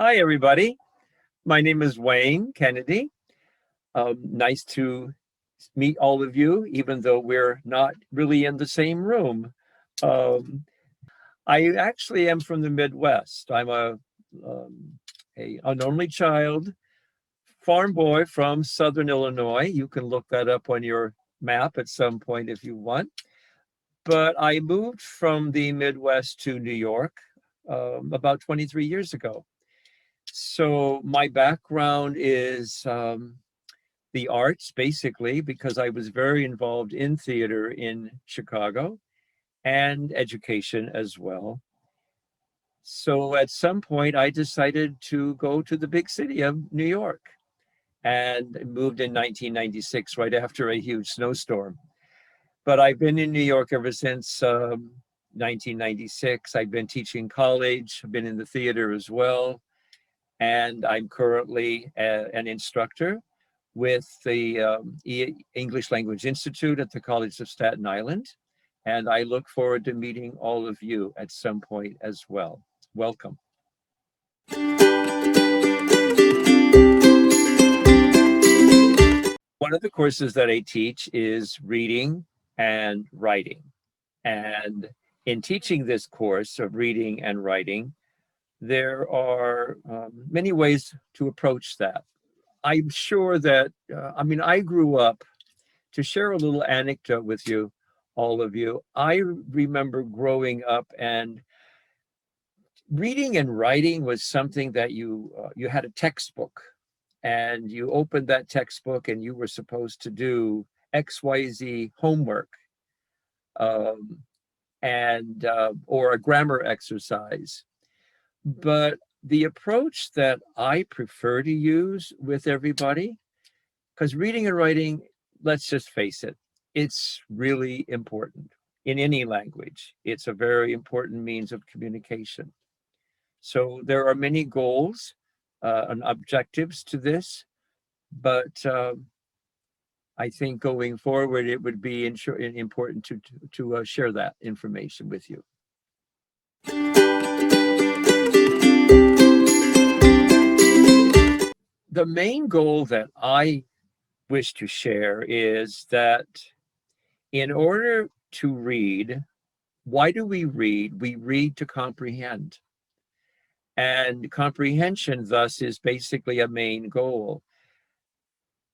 Hi, everybody. My name is Wayne Kennedy. Nice to meet all of you, even though we're not really in the same room. Um, I actually am from the Midwest. I'm an only child, farm boy from Southern Illinois. You can look that up on your map at some point if you want. But I moved from the Midwest to New York about 23 years ago. So my background is the arts, basically, because I was very involved in theater in Chicago and education as well. So at some point, I decided to go to the big city of New York and moved in 1996, right after a huge snowstorm. But I've been in New York ever since 1996. I've been teaching college, I've been in the theater as well, and I'm currently an instructor with the English Language Institute at the College of Staten Island. And I look forward to meeting all of you at some point as well. Welcome. One of the courses that I teach is reading and writing. And in teaching this course of reading and writing, there are many ways to approach that. I'm sure that, I grew up, to share a little anecdote with you, all of you. I remember growing up and reading and writing was something that you had a textbook and you opened that textbook and you were supposed to do XYZ homework um, and or a grammar exercise. But the approach that I prefer to use with everybody, because reading and writing, let's just face it, it's really important in any language. It's a very important means of communication. So there are many goals and objectives to this, but I think going forward, it would be important to share that information with you. The main goal that I wish to share is that in order to read, why do we read? We read to comprehend. And comprehension, thus, is basically a main goal.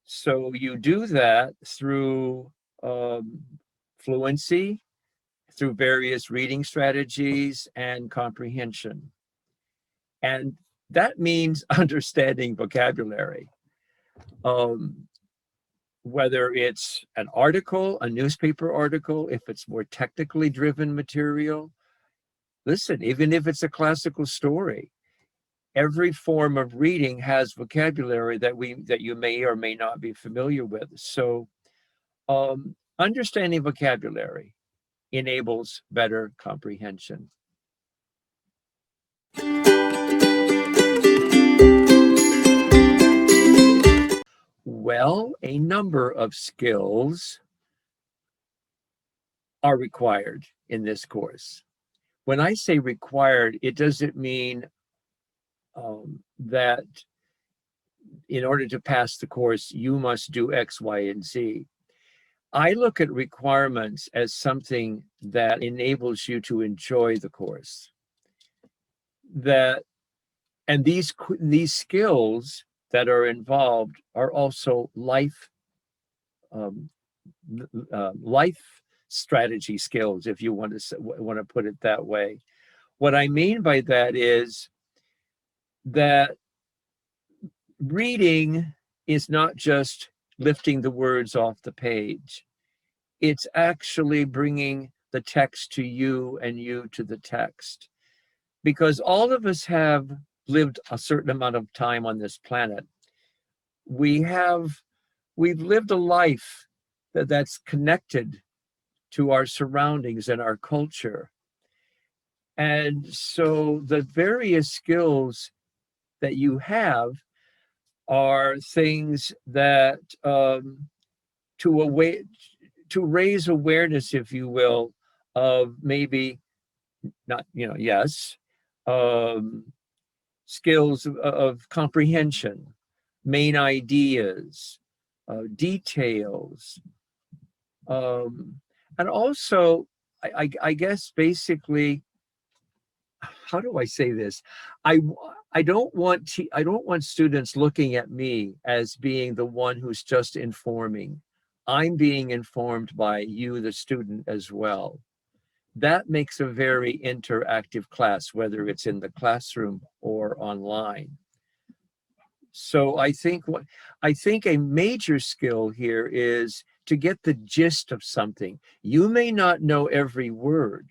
So you do that through fluency, through various reading strategies, and comprehension. And that means understanding vocabulary. Whether it's an article, a newspaper article, if it's more technically driven material. Listen, even if it's a classical story, every form of reading has vocabulary that you may or may not be familiar with. So understanding vocabulary enables better comprehension. Well, a number of skills are required in this course. When I say required, it doesn't mean that in order to pass the course, you must do X, Y, and Z. I look at requirements as something that enables you to enjoy the course. And these skills that are involved are also life strategy skills, if you want to put it that way. What I mean by that is that reading is not just lifting the words off the page. It's actually bringing the text to you and you to the text. Because all of us have lived a certain amount of time on this planet. We've lived a life that's connected to our surroundings and our culture. And so the various skills that you have are things that to raise awareness, if you will, of maybe not, yes, skills of comprehension, main ideas, details, and also, I guess basically, how do I say this? I I don't want students looking at me as being the one who's just informing. I'm being informed by you, the student, as well. That makes a very interactive class, whether it's in the classroom or online. So I think a major skill here is to get the gist of something. You may not know every word,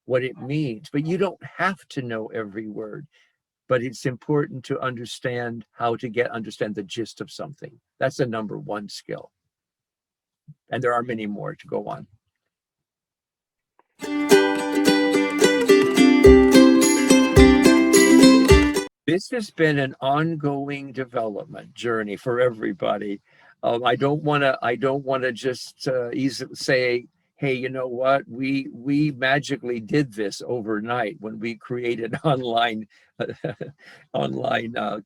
what it means, but you don't have to know every word. But it's important to understand how to understand the gist of something. That's the number one skill. And there are many more to go on. This has been an ongoing development journey for everybody. I don't want to just easily say, hey, you know what? We magically did this overnight when we created online online uh,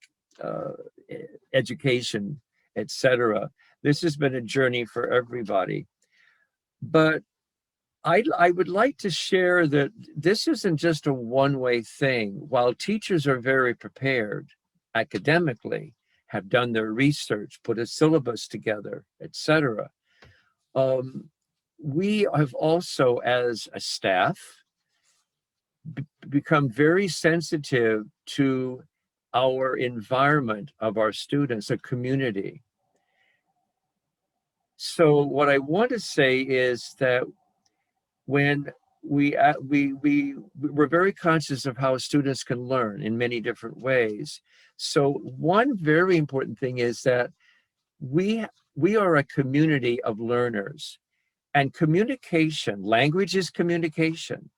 education, etc. This has been a journey for everybody. But I would like to share that this isn't just a one-way thing. While teachers are very prepared academically, have done their research, put a syllabus together, etc., we have also, as a staff, become very sensitive to our environment of our students, a community. So what I want to say is that when we're very conscious of how students can learn in many different ways. So one very important thing is that we we are a community of learners, and communication, language is communication,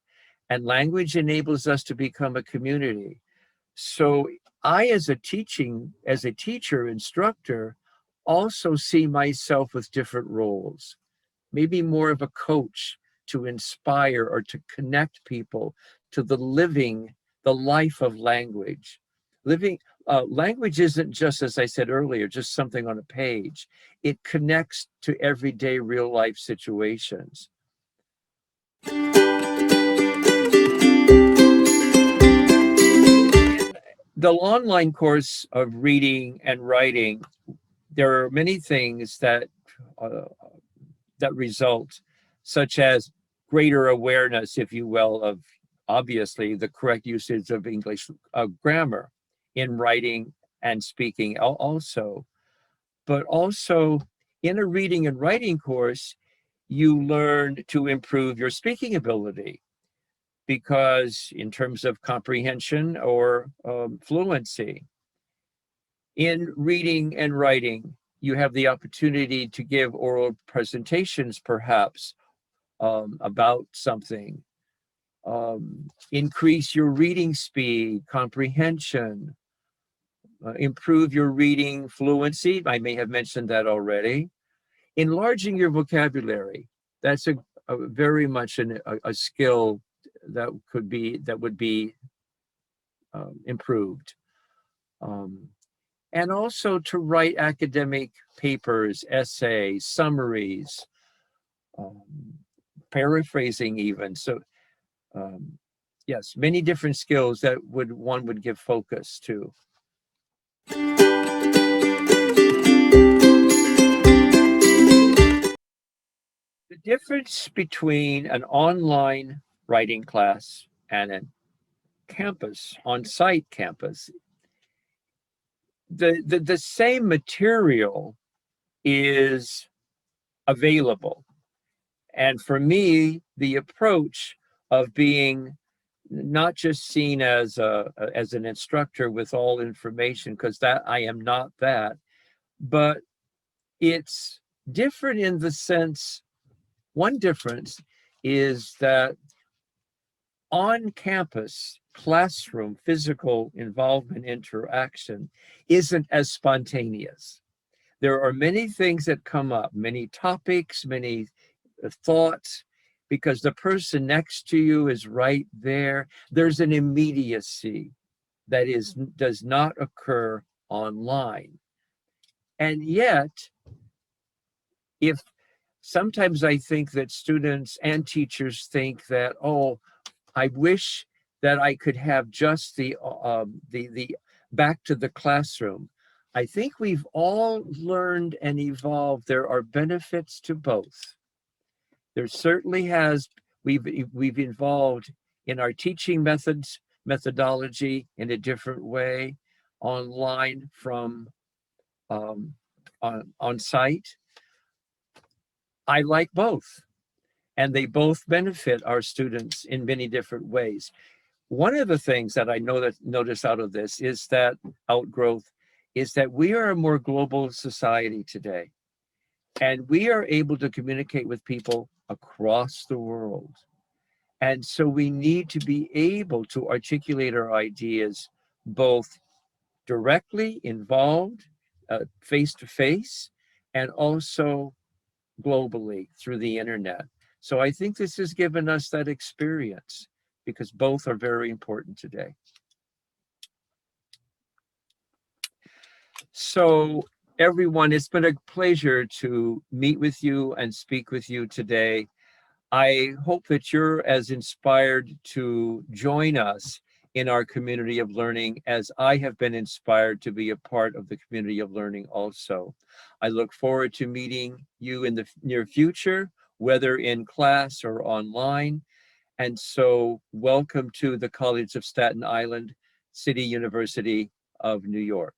and language enables us to become a community. So I, as a teacher, instructor, also see myself with different roles, maybe more of a coach to inspire or to connect people to the life of language. Living language isn't just, as I said earlier, just something on a page. It connects to everyday real life situations. The online course of reading and writing, there are many things uh, that result, such as greater awareness, if you will, of obviously the correct usage of English grammar in writing and speaking also. But also in a reading and writing course, you learn to improve your speaking ability, because in terms of comprehension or fluency. In reading and writing, you have the opportunity to give oral presentations, perhaps, about something, increase your reading speed, comprehension, improve your reading fluency. I may have mentioned that already. Enlarging your vocabulary. That's a very much a skill that would be improved. Um, and also to write academic papers, essays, summaries, um, paraphrasing even. So um, yes, many different skills that one would give focus to. The difference between an online writing class and a campus, on-site campus, the same material is available. And for me, the approach of being not just seen as an instructor with all information, because that I am not that, but it's different in the sense, one difference is that on campus, classroom, physical involvement, interaction isn't as spontaneous. There are many things that come up, many topics, many thoughts, because the person next to you is right there. There's an immediacy. that does not occur online. And yet, if sometimes I think that students and teachers think that, oh, I wish that I could have just the back to the classroom. I think we've all learned and evolved. There are benefits to both. There certainly has. We've evolved in our teaching methodology in a different way, online from on site. I like both, and they both benefit our students in many different ways. One of the things that I notice out of this is that outgrowth is that we are a more global society today, and we are able to communicate with people across the world. And so we need to be able to articulate our ideas both directly involved, face to face, and also globally through the internet. So I think this has given us that experience because both are very important today. So everyone, it's been a pleasure to meet with you and speak with you today. I hope that you're as inspired to join us in our community of learning as I have been inspired to be a part of the community of learning also. I look forward to meeting you in the near future, whether in class or online. And so welcome to the College of Staten Island, City University of New York.